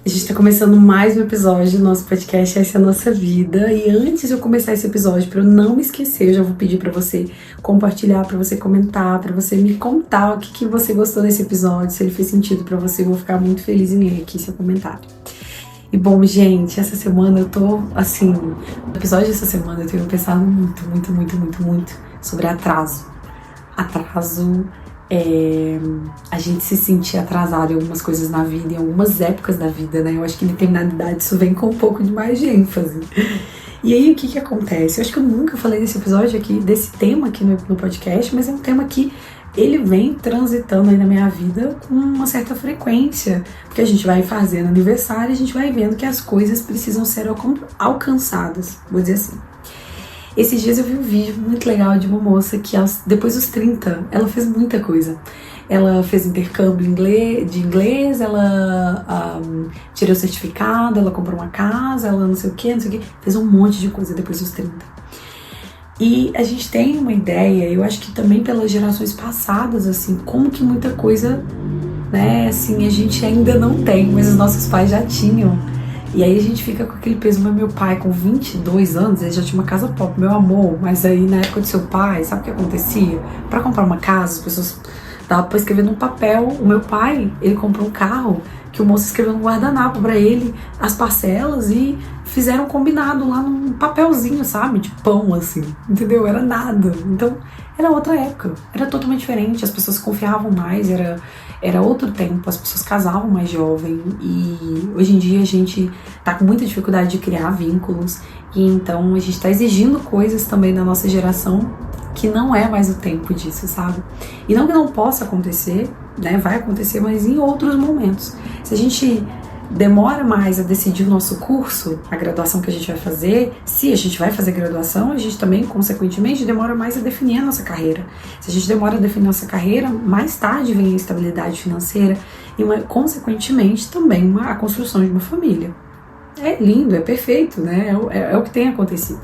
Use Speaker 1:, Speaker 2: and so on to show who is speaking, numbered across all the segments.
Speaker 1: A gente tá começando mais um episódio do nosso podcast Essa é a Nossa Vida. E antes de eu começar esse episódio, pra eu não me esquecer, eu já vou pedir pra você compartilhar, pra você comentar, pra você me contar o que você gostou desse episódio, se ele fez sentido pra você. Eu vou ficar muito feliz em ler aqui seu comentário. E bom, gente, essa semana eu tô, assim, no episódio dessa semana eu tenho pensado muito sobre atraso. Atraso, a gente se sentir atrasado em algumas coisas na vida, em algumas épocas da vida, né? Eu acho que em determinada idade isso vem com um pouco de mais de ênfase. E aí, o que acontece? Eu acho que eu nunca falei desse episódio aqui, desse tema aqui no podcast, mas é um tema que ele vem transitando aí na minha vida com uma certa frequência, porque a gente vai fazendo aniversário e a gente vai vendo que as coisas precisam ser alcançadas, vou dizer assim. Esses dias eu vi um vídeo muito legal de uma moça que depois dos 30, ela fez muita coisa. Ela fez intercâmbio de inglês, ela tirou certificado, ela comprou uma casa, ela não sei o que, fez um monte de coisa depois dos 30. E a gente tem uma ideia, eu acho que também pelas gerações passadas, assim, como que muita coisa, né, assim, a gente ainda não tem, mas os nossos pais já tinham. E aí a gente fica com aquele peso, mas meu pai com 22 anos, ele já tinha uma casa própria, meu amor, mas aí na época do seu pai, sabe o que acontecia? Pra comprar uma casa, as pessoas davam pra escrever num papel. O meu pai, ele comprou um carro que o moço escreveu no guardanapo pra ele as parcelas e fizeram um combinado lá num papelzinho, sabe? De pão, assim, entendeu? Era nada. Então, era outra época, era totalmente diferente, as pessoas confiavam mais, era outro tempo, as pessoas casavam mais jovem e hoje em dia a gente tá com muita dificuldade de criar vínculos e então a gente tá exigindo coisas também da nossa geração que não é mais o tempo disso, sabe? E não que não possa acontecer, né? Vai acontecer, mas em outros momentos. Se a gente demora mais a decidir o nosso curso, a graduação que a gente vai fazer, se a gente vai fazer graduação, a gente também, consequentemente, demora mais a definir a nossa carreira. Se a gente demora a definir a nossa carreira, mais tarde vem a estabilidade financeira e, consequentemente, também a construção de uma família. É lindo, é perfeito, né? É o que tem acontecido.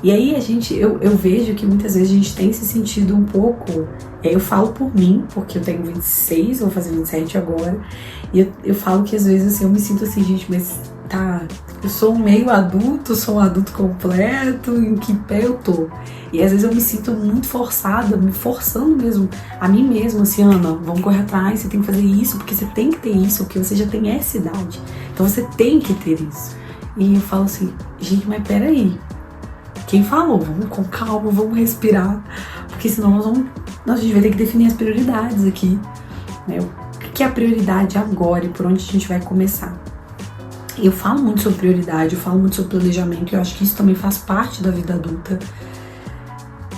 Speaker 1: E aí eu vejo que muitas vezes a gente tem se sentido um pouco, eu falo por mim, porque eu tenho 26, vou fazer 27 agora, e eu falo que às vezes assim, eu me sinto assim, gente, mas tá, eu sou meio adulto, sou um adulto completo, em que pé eu tô? E às vezes eu me sinto muito forçada, me forçando mesmo, a mim mesma, assim, Ana, vamos correr atrás, você tem que fazer isso, porque você tem que ter isso, porque você já tem essa idade, então você tem que ter isso. E eu falo assim, gente, mas peraí, quem falou? Vamos com calma, vamos respirar, porque senão a gente vai ter que definir as prioridades aqui, né? O que é a prioridade agora e por onde a gente vai começar? Eu falo muito sobre prioridade, eu falo muito sobre planejamento, eu acho que isso também faz parte da vida adulta,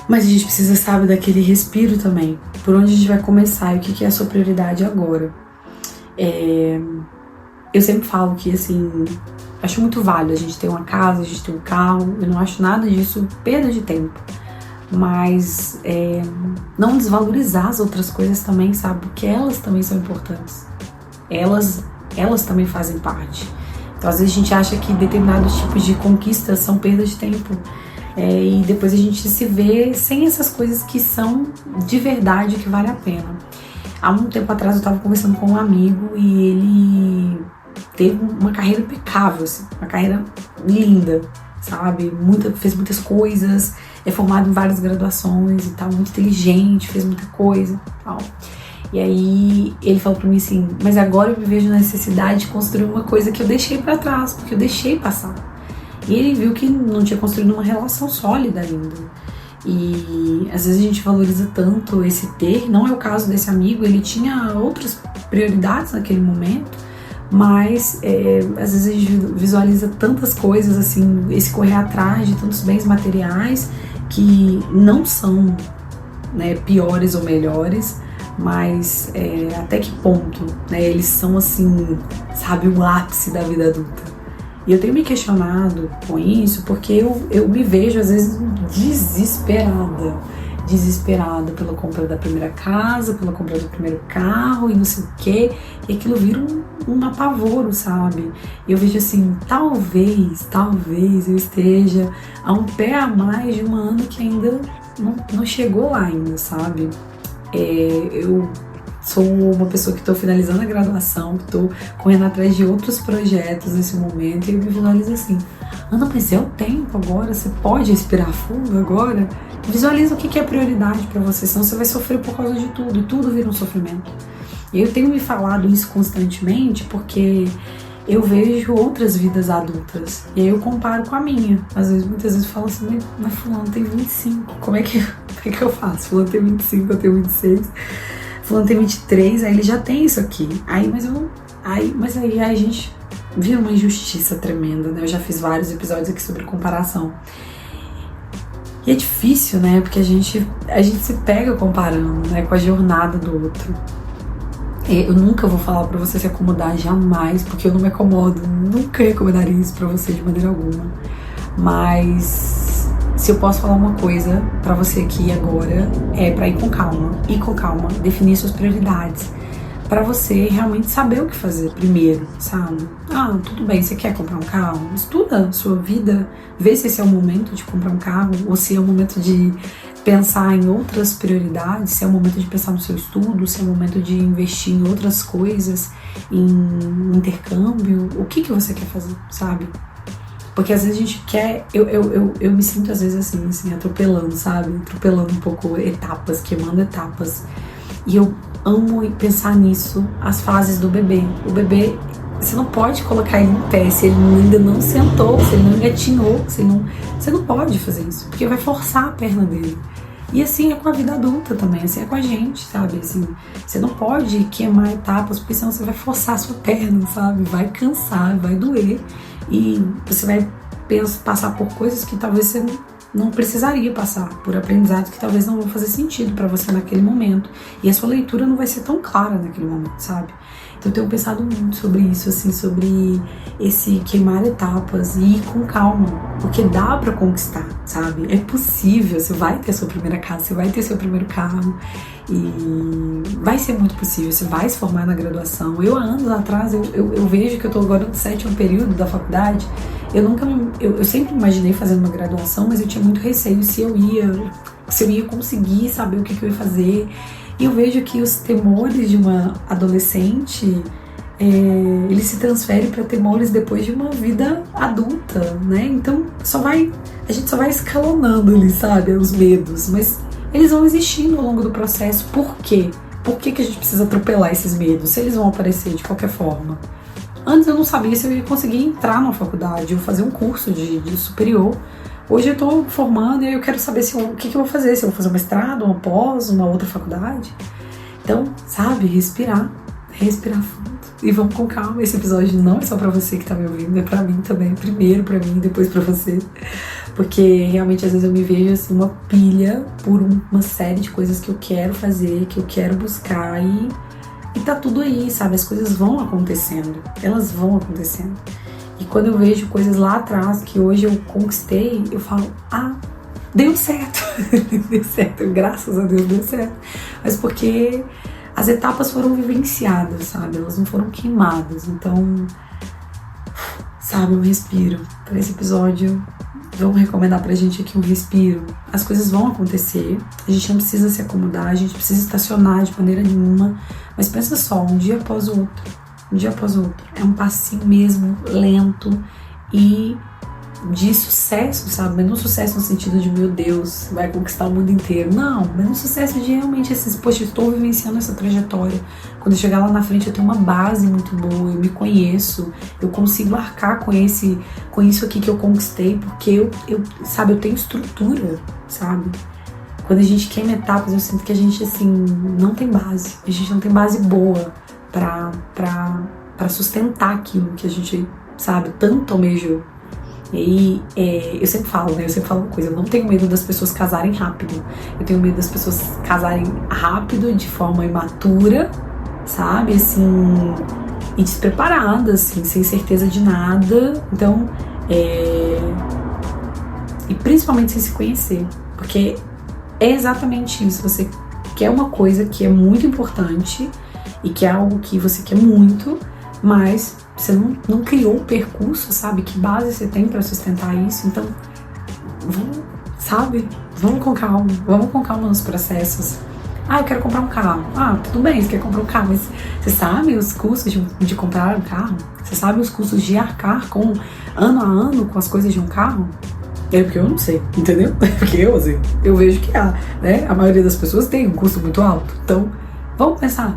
Speaker 1: mas a gente precisa, sabe, daquele respiro também, por onde a gente vai começar e o que é a sua prioridade agora. Eu sempre falo que, assim, acho muito válido a gente ter uma casa, a gente ter um carro, eu não acho nada disso perda de tempo, mas não desvalorizar as outras coisas também, sabe, porque elas também são importantes, elas também fazem parte. Então às vezes a gente acha que determinados tipos de conquistas são perda de tempo, e depois a gente se vê sem essas coisas que são de verdade, que vale a pena. Há um tempo atrás eu estava conversando com um amigo e ele teve uma carreira impecável, assim, uma carreira linda, sabe? Fez muitas coisas, é formado em várias graduações e tal, muito inteligente, fez muita coisa e tal. E aí ele falou pra mim assim, mas agora eu me vejo na necessidade de construir uma coisa que eu deixei pra trás, porque eu deixei passar. E ele viu que não tinha construído uma relação sólida ainda. E às vezes a gente valoriza tanto esse ter, não é o caso desse amigo, ele tinha outras prioridades naquele momento, mas às vezes a gente visualiza tantas coisas, assim, esse correr atrás de tantos bens materiais que não são, né, piores ou melhores, mas até que ponto, né, eles são, assim, sabe, o ápice da vida adulta. E eu tenho me questionado com isso porque eu me vejo às vezes desesperada pela compra da primeira casa, pela compra do primeiro carro e não sei o quê, e aquilo vira um apavoro, sabe? E eu vejo assim, talvez eu esteja a um pé a mais de um ano que ainda não chegou lá ainda, sabe? Eu sou uma pessoa que estou finalizando a graduação, que estou correndo atrás de outros projetos nesse momento, e eu me visualizo assim: Ana, mas é o tempo agora, você pode respirar fundo agora? Visualiza o que é prioridade para você, senão você vai sofrer por causa de tudo, e tudo vira um sofrimento. E eu tenho me falado isso constantemente porque eu vejo outras vidas adultas, e aí eu comparo com a minha. Muitas vezes eu falo assim: mas fulano tem 25, como é que eu faço? Fulano tem 25, eu tenho 26, fulano tem 23, aí ele já tem isso aqui. Mas aí a gente vira uma injustiça tremenda, né? Eu já fiz vários episódios aqui sobre comparação. E é difícil, né? Porque a gente se pega comparando, né, com a jornada do outro. Eu nunca vou falar pra você se acomodar, jamais, porque eu não me acomodo, nunca recomendaria isso pra você de maneira alguma. Mas se eu posso falar uma coisa pra você aqui agora, é pra ir com calma, definir suas prioridades, pra você realmente saber o que fazer primeiro, sabe? Tudo bem, você quer comprar um carro? Estuda a sua vida, vê se esse é o momento de comprar um carro, ou se é o momento de pensar em outras prioridades, se é o momento de pensar no seu estudo, se é o momento de investir em outras coisas, em intercâmbio, o que você quer fazer, sabe? Porque às vezes a gente quer, eu me sinto às vezes assim, atropelando, sabe? Atropelando um pouco etapas, queimando etapas. E eu amo pensar nisso, as fases do bebê. O bebê, você não pode colocar ele em pé se ele ainda não sentou, se ele não engatinhou, você não pode fazer isso, porque vai forçar a perna dele. E assim é com a vida adulta também, assim é com a gente, sabe? Assim, você não pode queimar etapas, porque senão você vai forçar a sua perna, sabe? Vai cansar, vai doer, e você vai passar por coisas que talvez você não precisaria passar, por aprendizados que talvez não vão fazer sentido pra você naquele momento, e a sua leitura não vai ser tão clara naquele momento, sabe? Então eu tenho pensado muito sobre isso, assim, sobre esse queimar etapas e ir com calma, porque dá pra conquistar, sabe? É possível, você vai ter a sua primeira casa, você vai ter seu primeiro carro, e vai ser muito possível, você vai se formar na graduação. Eu, há anos atrás, eu vejo que eu tô agora no 7º período da faculdade. Eu sempre imaginei fazendo uma graduação, mas eu tinha muito receio se eu ia conseguir saber o que eu ia fazer. E eu vejo que os temores de uma adolescente, eles se transferem para temores depois de uma vida adulta, né? Então a gente só vai escalonando ali, sabe, os medos, mas eles vão existindo ao longo do processo. Por quê? Por que a gente precisa atropelar esses medos, se eles vão aparecer de qualquer forma? Antes eu não sabia se eu ia conseguir entrar na faculdade ou fazer um curso de superior. Hoje eu tô formando e eu quero saber o que eu vou fazer, se eu vou fazer um mestrado, uma pós, uma outra faculdade. Então, sabe, respirar fundo. E vamos com calma, esse episódio não é só pra você que tá me ouvindo, é pra mim também, primeiro pra mim, depois pra você. Porque realmente às vezes eu me vejo assim, uma pilha por uma série de coisas que eu quero fazer, que eu quero buscar, e tá tudo aí, sabe, as coisas vão acontecendo, elas vão acontecendo. E quando eu vejo coisas lá atrás que hoje eu conquistei, eu falo: deu certo. Deu certo, graças a Deus deu certo. Mas porque as etapas foram vivenciadas, sabe? Elas não foram queimadas. Então, sabe, um respiro. Para esse episódio, vamos recomendar pra gente aqui um respiro. As coisas vão acontecer, a gente não precisa se acomodar, a gente precisa estacionar de maneira nenhuma. Mas pensa só, um dia após o outro. É um passinho mesmo, lento e de sucesso, sabe? Mas não sucesso no sentido de, meu Deus, vai conquistar o mundo inteiro. Não, mas no sucesso de realmente poxa, eu estou vivenciando essa trajetória. Quando eu chegar lá na frente, eu tenho uma base muito boa, eu me conheço, eu consigo arcar com isso aqui que eu conquistei, porque eu tenho estrutura, sabe? Quando a gente queima etapas, eu sinto que a gente, assim, não tem base. A gente não tem base boa pra sustentar aquilo que a gente, sabe, tanto almejou. E aí, eu sempre falo, né? Eu sempre falo uma coisa: eu não tenho medo das pessoas casarem rápido. Eu tenho medo das pessoas casarem rápido, de forma imatura, sabe? Assim, e despreparadas, assim, sem certeza de nada. Então, e principalmente sem se conhecer. Porque é exatamente isso. Você quer uma coisa que é muito importante e que é algo que você quer muito, mas você não criou um percurso, sabe? Que base você tem pra sustentar isso? Então, vamos com calma nos processos. Ah, eu quero comprar um carro. Ah, tudo bem, você quer comprar um carro, mas você sabe os custos de comprar um carro? Você sabe os custos de arcar com ano a ano com as coisas de um carro? É porque eu não sei, entendeu? É porque eu, assim, eu vejo que né? A maioria das pessoas tem um custo muito alto. Então, vamos pensar.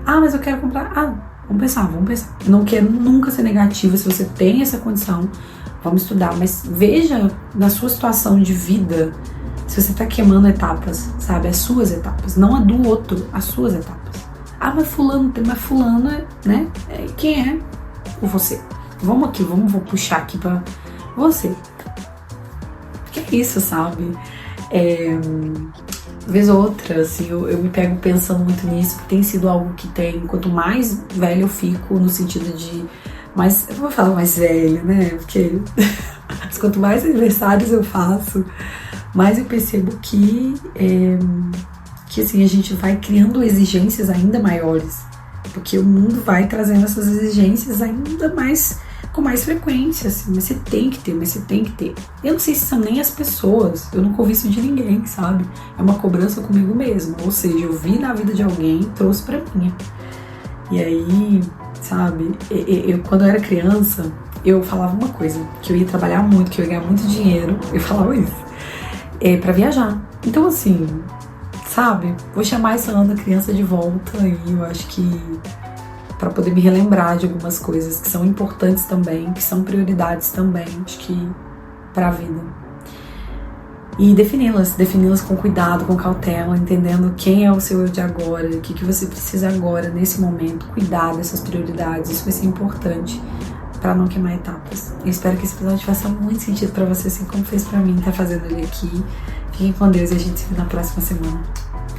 Speaker 1: Ah, mas eu quero comprar. Ah, vamos pensar. Eu não quero nunca ser negativa se você tem essa condição. Vamos estudar, mas veja na sua situação de vida se você tá queimando etapas, sabe? As suas etapas, não a do outro, as suas etapas. Ah, mas fulano, né? Quem é? Você. Vamos aqui, vou puxar aqui pra você. Que é isso, sabe? Vez ou outra, assim, eu me pego pensando muito nisso, porque tem sido algo que quanto mais velho eu fico, no sentido de eu vou falar mais velho, né? Porque quanto mais aniversários eu faço, mais eu percebo que assim, a gente vai criando exigências ainda maiores, porque o mundo vai trazendo essas exigências ainda mais, com mais frequência, assim, mas você tem que ter. Eu não sei se são nem as pessoas, eu nunca ouvi isso de ninguém, sabe? É uma cobrança comigo mesma, ou seja, eu vi na vida de alguém e trouxe pra minha. E aí, sabe, eu quando eu era criança, eu falava uma coisa, que eu ia trabalhar muito, que eu ia ganhar muito dinheiro, eu falava isso, pra viajar. Então, assim, sabe, vou chamar essa Ana criança de volta e eu acho que para poder me relembrar de algumas coisas que são importantes também, que são prioridades também, acho que para a vida. E defini-las com cuidado, com cautela, entendendo quem é o seu eu de agora, o que você precisa agora, nesse momento, cuidar dessas prioridades, isso vai ser importante para não queimar etapas. Eu espero que esse episódio faça muito sentido para você, assim como fez para mim, tá fazendo ele aqui. Fiquem com Deus e a gente se vê na próxima semana.